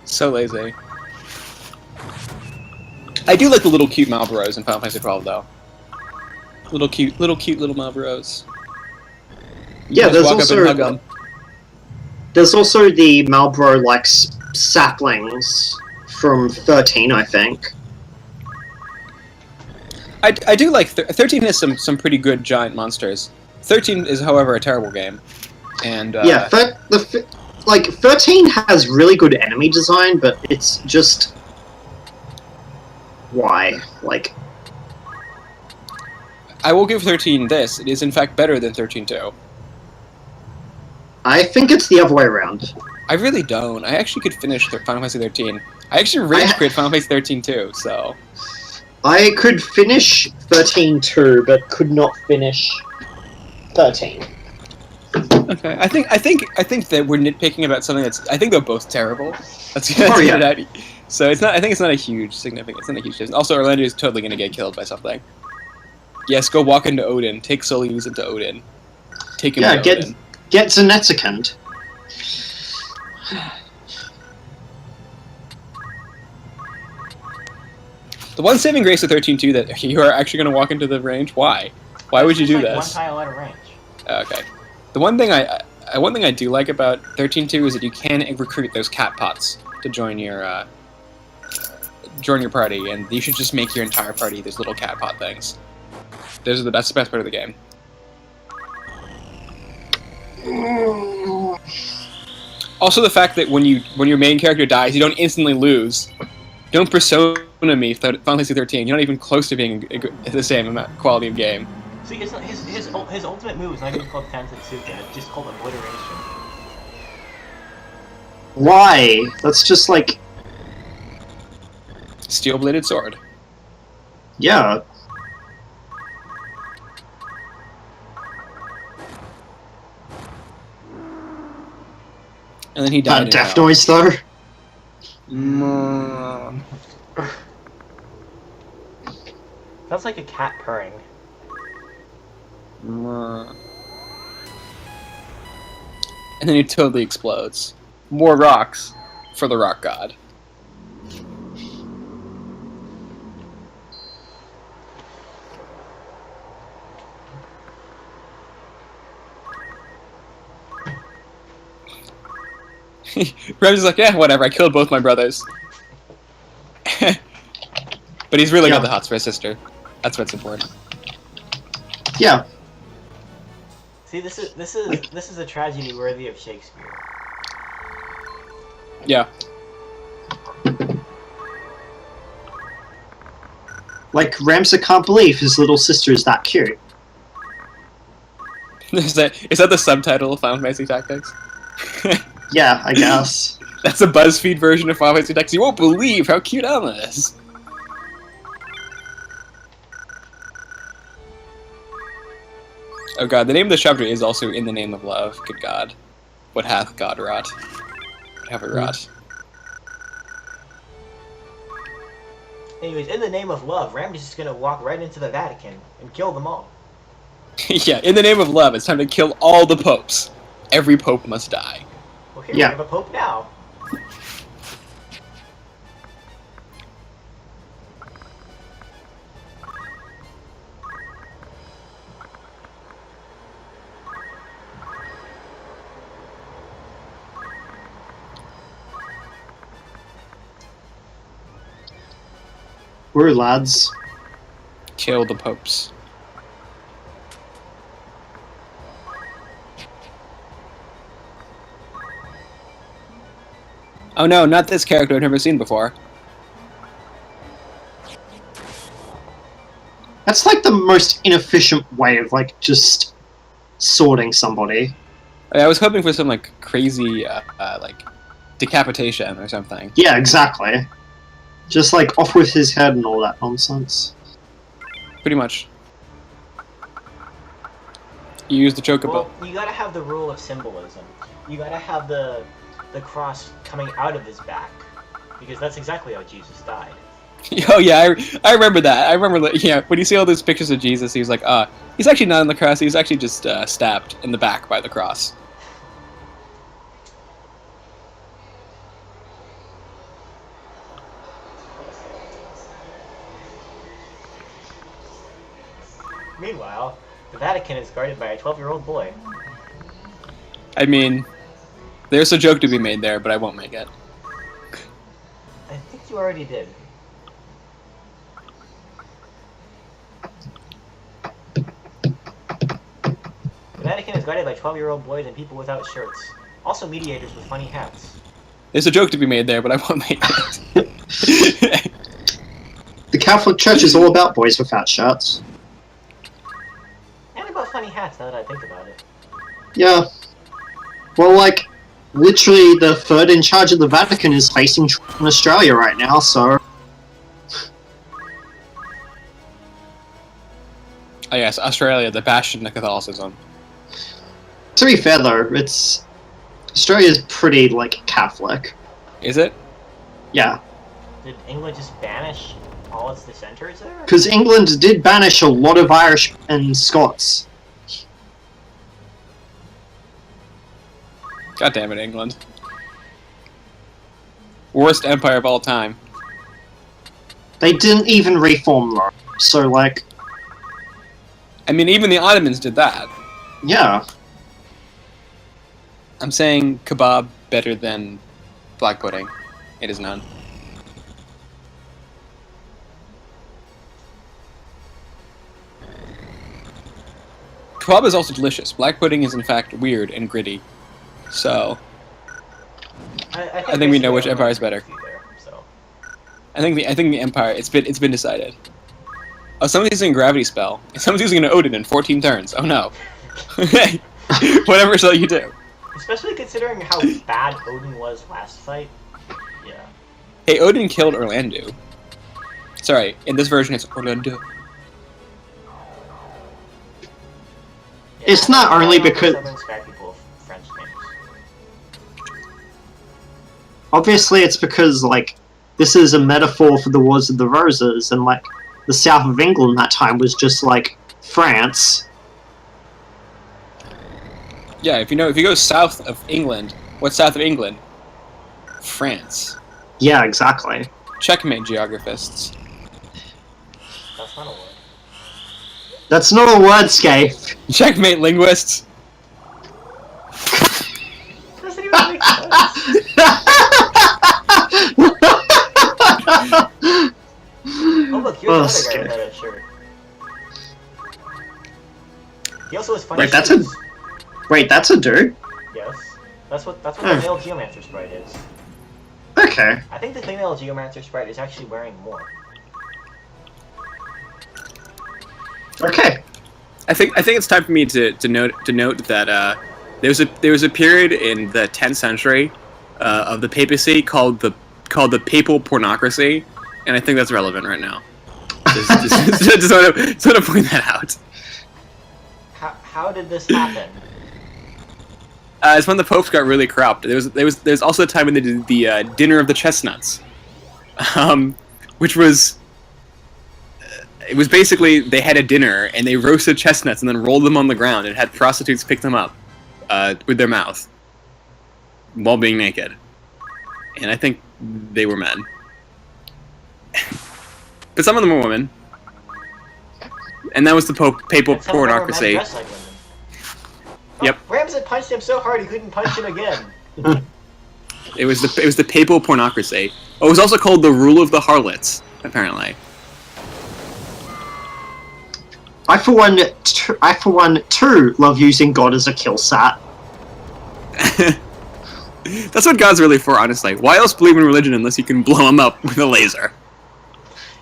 So lazy. I do like the little cute Malboros in Final Fantasy XII, though. Little cute little Malboros. Yeah, Just walk up and hug 'em. there's also the Malboro like saplings from 13, I think. I do like 13 has some pretty good giant monsters. 13 is, however, a terrible game. And Yeah, 13 has really good enemy design, but it's just why? Like, I will give 13 this. It is in fact better than 13-2. I think it's the other way around. I really don't. I actually could finish Final Fantasy 13. I actually rage quit Final Fantasy 13 too, so... I could finish 13 too, but could not finish 13. Okay, I think that we're nitpicking about something that's... I think they're both terrible. That's gonna Oh, get yeah. it out. So it's not. I think it's not a huge significance. It's not a huge difference. Also, Orlando is totally gonna get killed by something. Yes, go walk into Odin. Take Soleus into Odin. Take him Yeah, to get Odin. Zenetzikund. The one saving grace of 13-2 that you are actually gonna walk into the range. Why? Why would you do Like this? one tile out of range. Okay. The one thing I do like about 13-2 is that you can recruit those cat pots to join your party, and you should just make your entire party those little cat pot things. Those are the best part of the game. Also, the fact that when your main character dies, you don't instantly lose. Don't Persona me Final Fantasy 13. You're not even close to being the same amount quality of game. See, it's not, his ultimate move is not even called Tansetsuka, it's just called Obliteration. Why? That's just like, Steel-bladed sword. yeah. And then he died. in Death hell. noise though. Sounds like a cat purring. And then he totally explodes. More rocks for the rock god. Rem's like, yeah, whatever, I killed both my brothers. But he's really got the hots for his sister. That's what's important. Yeah. See, this is a tragedy worthy of Shakespeare. Yeah. Like, Ramsay can't believe his little sister is that cute. Is that the subtitle of Final Fantasy Tactics? Yeah, I guess. That's a BuzzFeed version of Final Fantasy Tactics. You won't believe how cute Alma is. Oh god, the name of the chapter is also In the Name of Love. Good god. What hath God wrought? What have it wrought? Anyways, in the name of love, Ram's just gonna walk right into the Vatican and kill them all. Yeah, in the name of love, it's time to kill all the popes. Every pope must die. Well, here Yeah. we have a pope now. Woo, lads. Kill the popes. Oh no, not this character I've never seen before. That's like the most inefficient way of like just sorting somebody. I was hoping for some like crazy like decapitation or something. Yeah, exactly. Just like off with his head and all that nonsense. Pretty much. You use the chocobo. Well, you gotta have the rule of symbolism. You gotta have the cross coming out of his back, because that's exactly how Jesus died. Oh yeah, I remember that. I remember that. Yeah, when you see all those pictures of Jesus, he's like, he's actually not on the cross. He's actually just stabbed in the back by the cross. Meanwhile, the Vatican is guarded by a 12-year-old boy. I mean, there's a joke to be made there, but I won't make it. I think you already did. The Vatican is guarded by 12-year-old boys and people without shirts. Also mediators with funny hats. There's a joke to be made there, but I won't make it. The Catholic Church is all about boys without shirts. And about funny hats, now that I think about it. Yeah. Well, like, literally the third in charge of the Vatican is facing Trump in Australia right now, so... Oh yes, Australia, the bastion of Catholicism. To be fair though, it's... Australia's pretty, like, Catholic. Is it? Yeah. Did England just banish all its dissenters there? Because England did banish a lot of Irish and Scots. God damn it, England. Worst empire of all time. They didn't even reform Rome, so, like... I mean, even the Ottomans did that. Yeah. I'm saying kebab better than black pudding. It is none. Kebab is also delicious. Black pudding is in fact weird and gritty. So, I think we know which empire is better. There, so. I think the empire. It's been decided. Oh, someone's using a gravity spell. Someone's using an Odin in 14 turns. Oh no. Whatever shall you do? Especially considering how bad Odin was last fight. Yeah. Hey, Odin killed Orlando. Sorry, in this version it's Orlando. It's not only because... Obviously it's because, like, this is a metaphor for the Wars of the Roses, and, like, the south of England that time was just, like, France. Yeah, if you go south of England, what's south of England? France. Yeah, exactly. Checkmate, geographists. That's not a word. That's not a word, Scape. Checkmate, linguists. Doesn't even make sense. Oh look, here's another guy without a shirt. He also has funny Wait, that's a... shoes. Wait, that's a dude? Yes. That's what the male Geomancer sprite is. Okay. I think the female Geomancer sprite is actually wearing more. Okay. I think it's time for me to note that there was a period in the 10th century of the papacy called the papal pornocracy, and I think that's relevant right now. Just want to point that out. How did this happen? It's when the popes got really corrupt. There's also a time when they did the dinner of the chestnuts, which was it was basically they had a dinner and they roasted chestnuts and then rolled them on the ground and had prostitutes pick them up with their mouth while being naked. And I think they were men, but some of them were women. And that was the papal pornocracy. Yep. Ramsay punched him so hard he couldn't punch him again. It was the papal pornocracy. Oh, it was also called the rule of the harlots, apparently. I for one too love using God as a kill sat. That's what God's really for, honestly. Why else believe in religion unless you can blow them up with a laser?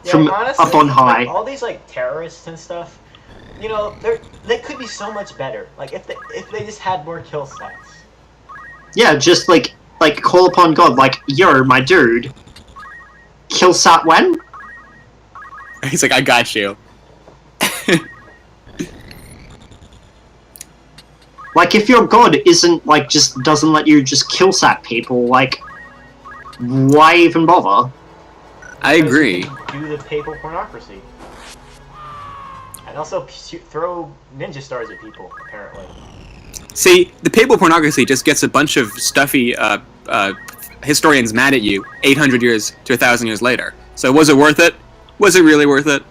Yeah, From honestly, up on high. like, all these like terrorists and stuff, you know, they could be so much better. Like if they just had more kill stats. Yeah, just like call upon God, like, yo, my dude. Kill sat when? He's like, I got you. Like, if your God isn't, like, just doesn't let you just kill sat people, like, why even bother? I Because agree. you can do the papal pornocracy. And also throw ninja stars at people, apparently. See, the papal pornography just gets a bunch of stuffy historians mad at you 800 years to 1,000 years later. So was it worth it? Was it really worth it?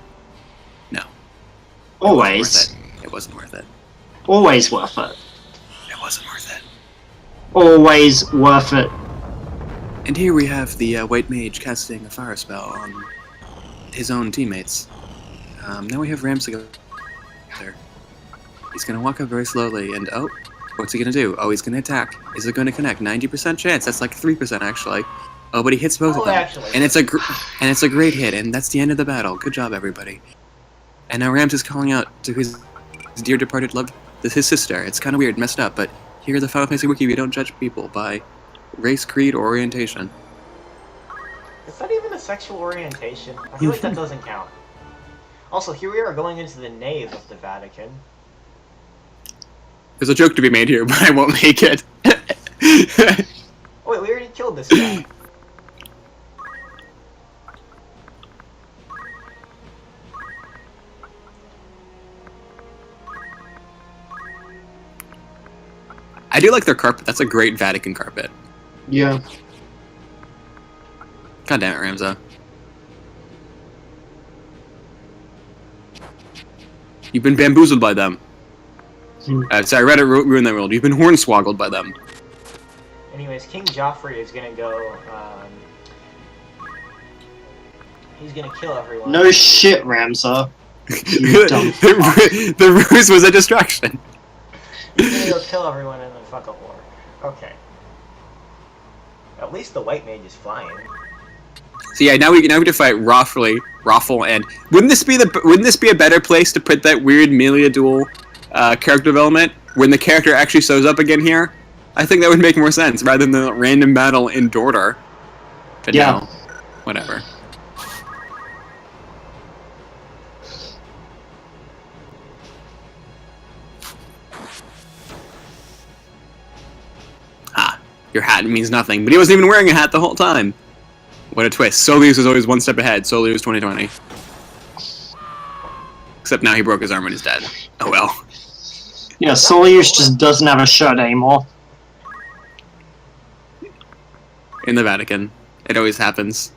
No. Always. It wasn't worth it. Always worth it. It wasn't worth it. Always worth it. And here we have the white mage casting a fire spell on his own teammates. Now we have Ramsay there. He's gonna walk up very slowly, and oh, what's he gonna do? Oh, he's gonna attack. Is it gonna connect? 90% chance. That's like 3% actually. Oh, but he hits both of them, Actually. and it's a great hit, and that's the end of the battle. Good job, everybody. And now Rams is calling out to his dear departed loved his sister. It's kind of weird, messed up, but here at the FFWiki, we don't judge people by race, creed, or orientation. Is that even a sexual orientation? I feel like that doesn't count. Also, here we are going into the nave of the Vatican. There's a joke to be made here, but I won't make it. Oh wait, we already killed this guy. I do like their carpet. That's a great Vatican carpet. Yeah. God damn it, Ramza. You've been bamboozled by them. Sorry, Reddit ruined that world. You've been hornswoggled by them. Anyways, King Joffrey is gonna go, he's gonna kill everyone. No shit, Ramza. You dumb fuck. The ruse was a distraction. He's gonna go kill everyone and then fuck a whore. Okay. At least the white mage is flying. So yeah, now we have to fight Raffle, and wouldn't this be a better place to put that weird Melia duel character development when the character actually shows up again here? I think that would make more sense rather than the random battle in Dordor. But Yeah. no, whatever. Ah, your hat means nothing, but he wasn't even wearing a hat the whole time. What a twist. Solius was always one step ahead. Solius 2020. Except now he broke his arm and is dead. Oh well. Yeah, Solius just doesn't have a shirt anymore. In the Vatican. It always happens.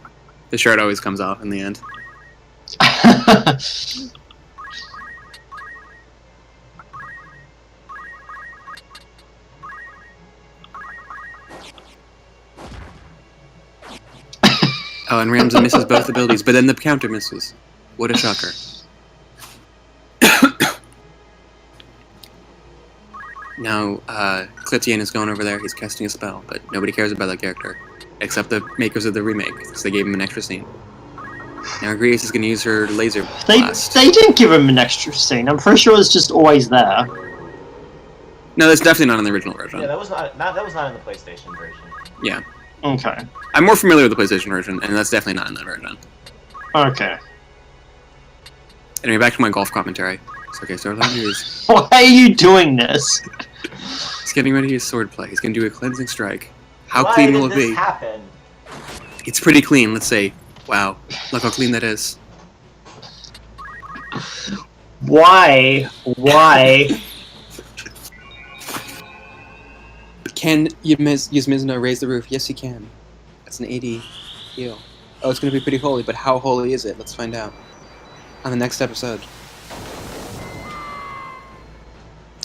The shirt always comes off in the end. Oh, and Ramza misses both abilities, but then the counter misses. What a shocker. Now, Clitian is going over there, he's casting a spell, but nobody cares about that character. Except the makers of the remake, because they gave him an extra scene. Now Grease is going to use her laser blast. They didn't give him an extra scene. I'm pretty sure it's just always there. No, that's definitely not in the original version. Yeah, that was not in the PlayStation version. Yeah. Okay. I'm more familiar with the PlayStation version, and that's definitely not in that version. Okay. Anyway, back to my golf commentary. So, okay, so Orlando is... Why are you doing this? He's getting ready his sword play. He's going to do a cleansing strike. How Why clean did will it this be? happen? It's pretty clean, let's say. Wow, look how clean that is. Why? Why? Can Yuzmizna raise the roof? Yes, he can. That's an 80 heal. Oh, it's going to be pretty holy, but how holy is it? Let's find out. On the next episode.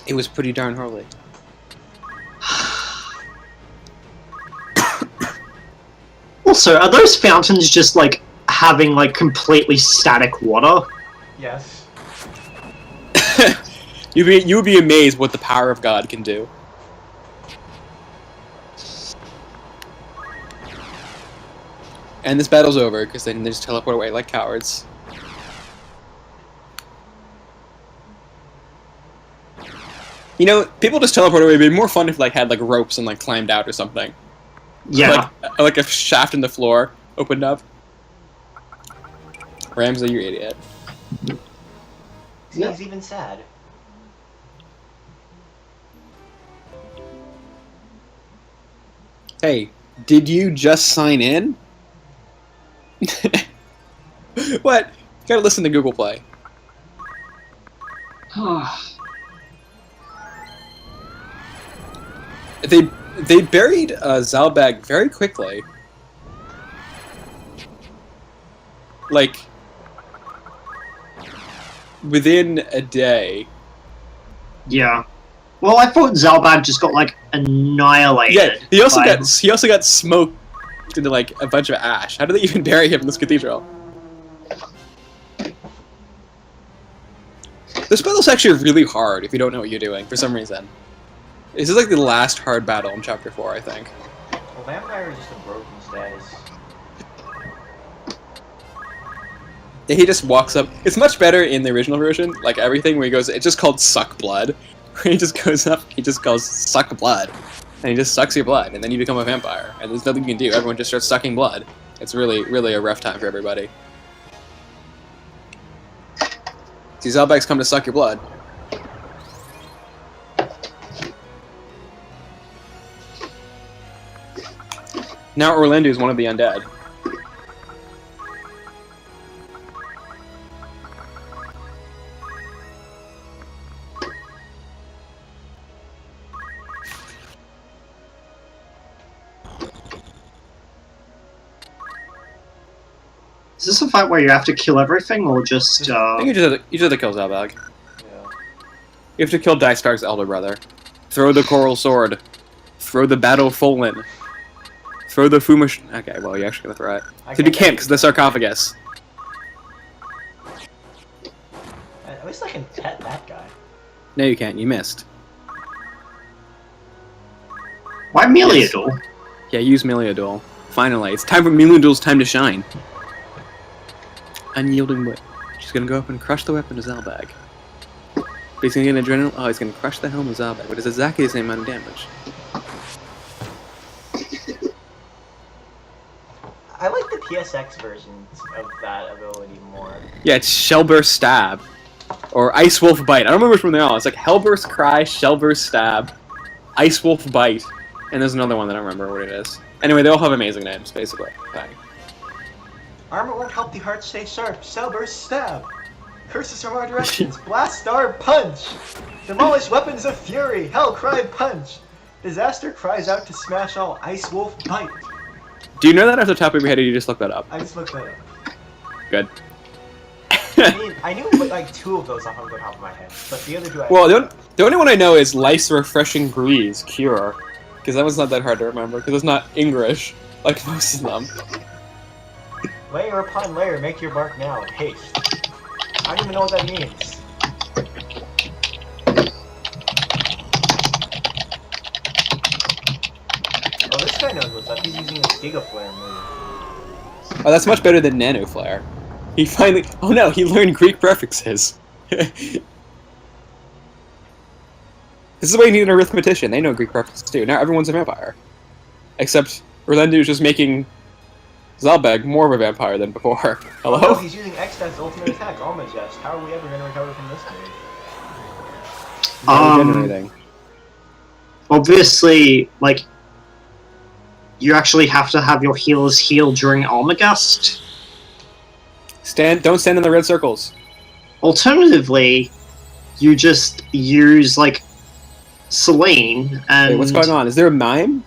It was pretty darn holy. Also, are those fountains just, like, having, like, completely static water? Yes. You'd be amazed what the power of God can do. And this battle's over, because then they just teleport away like cowards. You know, people just teleport away. It'd be more fun if like had like ropes and like climbed out or something. Yeah. Like a shaft in the floor opened up. Ramsey, you idiot. He's even sad. Hey, did you just sign in? What? You gotta listen to Google Play. They buried Zalbaag very quickly. Like, within a day. Yeah. Well, I thought Zalbaag just got like annihilated. Yeah, he also got smoked into like a bunch of ash. How did they even bury him in this cathedral? This battle's actually really hard if you don't know what you're doing for some reason. This is like the last hard battle in Chapter 4, I think. Well, Vampire is just a broken status. Yeah, he just walks up. It's much better in the original version, like everything, where he goes, it's just called Suck Blood. Where he just goes up, he just goes, Suck Blood. And he just sucks your blood, and then you become a vampire. And there's nothing you can do, everyone just starts sucking blood. It's really, really a rough time for everybody. See, Zalbaag's come to suck your blood. Now Orlando is one of the undead. Is this a fight where you have to kill everything, or just, I think you just have to kill Zalbaag. Yeah. You have to kill Dycedarg's elder brother. Throw the coral sword. Throw the battle Folin. Throw the Fumish... Okay, well, you're actually gonna throw it. But you can't, because the sarcophagus. At least I can pet that guy. No, you can't. You missed. Why Meliador? Yeah, use Meliador. Finally. It's time for Meliador's time to shine. Unyielding whip. She's gonna go up and crush the weapon of Zalbaag. But he's gonna get adrenaline. Oh, he's gonna crush the helm of Zalbaag, but it's exactly the same amount of damage. I like the PSX versions of that ability more. Yeah, it's Shellburst Stab. Or Ice Wolf Bite. I don't remember which one they are. It's like Hellburst Cry, Shellburst Stab, Ice Wolf Bite, and there's another one that I don't remember what it is. Anyway, they all have amazing names, basically. Bang. Armor won't help the heart stay sharp. Cellburst Stab. Curses from our directions. Blast Star Punch. Demolish weapons of fury. Hell Cry Punch. Disaster cries out to smash all. Ice Wolf Bite. Do you know that off the top of your head, or you just looked that up? I just looked that up. Good. I knew like 2 of those off the top of my head, but the other 2 I... Well, the only one I know is Life's Refreshing Breeze, Cure. Because that one's not that hard to remember, because it's not English, like most of them. Layer upon layer, make your mark now. Haste. I don't even know what that means. Oh, this guy knows what's up. He's using his Giga Flare move. Oh, that's much better than Nano Flare. He finally... Oh no, he learned Greek prefixes. This is why you need an arithmetician. They know Greek prefixes too. Now everyone's a vampire. Except Orlando is just making Zalbaag more of a vampire than before. Hello? Oh, no, he's using X-Death's ultimate attack, Almagest. How are we ever going to recover from this move? Anything. Obviously, like, you actually have to have your healers heal during Almagest. Don't stand in the red circles. Alternatively, you just use, like, Selene and... Wait, what's going on? Is there a mime?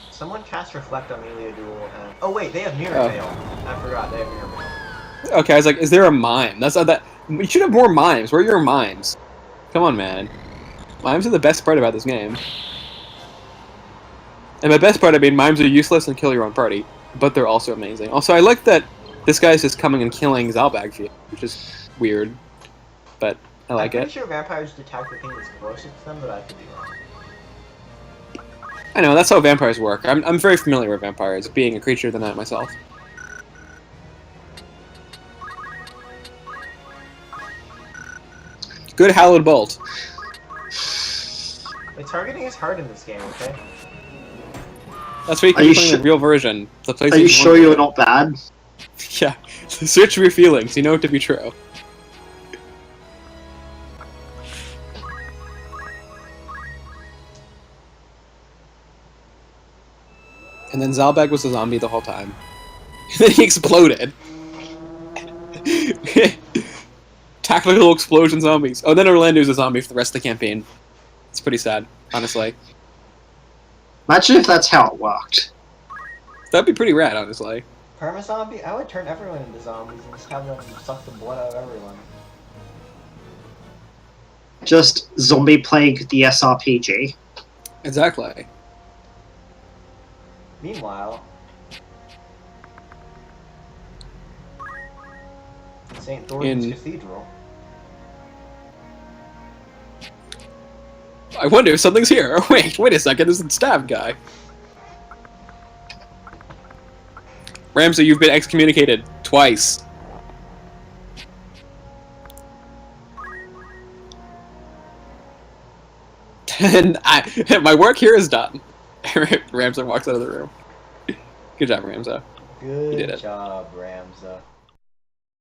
Someone cast Reflect on Melia Duel and... Oh wait, they have Mirror Veil. I forgot, they have Mirror Veil. Okay, I was like, is there a mime? That's not that... You should have more mimes. Where are your mimes? Come on, man. Mimes are the best part about this game. And by best part, I mean mimes are useless and kill your own party. But they're also amazing. Also, I like that this guy's just coming and killing Zalbaag for you, which is weird. But I like I'm it. pretty sure vampires attack the thing that's closest to them, but I could be wrong. I know, that's how vampires work. I'm very familiar with vampires, being a creature of the night myself. Good hallowed bolt. The targeting is hard in this game, okay? That's why you keep playing the real version. The Are you sure you're not bad? Yeah. Search your feelings, you know it to be true. And then Zalbaag was a zombie the whole time. And then he exploded. Tactical explosion zombies. Oh, then Orlando's a zombie for the rest of the campaign. It's pretty sad, honestly. Imagine if that's how it worked. That'd be pretty rad, honestly. Perma-zombie? I would turn everyone into zombies and just have them suck the blood out of everyone. Just zombie plague the SRPG. Exactly. Meanwhile, in St. Thornton's Cathedral. I wonder if something's here. Oh, wait a second, this is the stab guy. Ramsay, you've been excommunicated twice. And my work here is done. Ramsay walks out of the room. Good job, Ramsay. Good You did it. job, Ramza.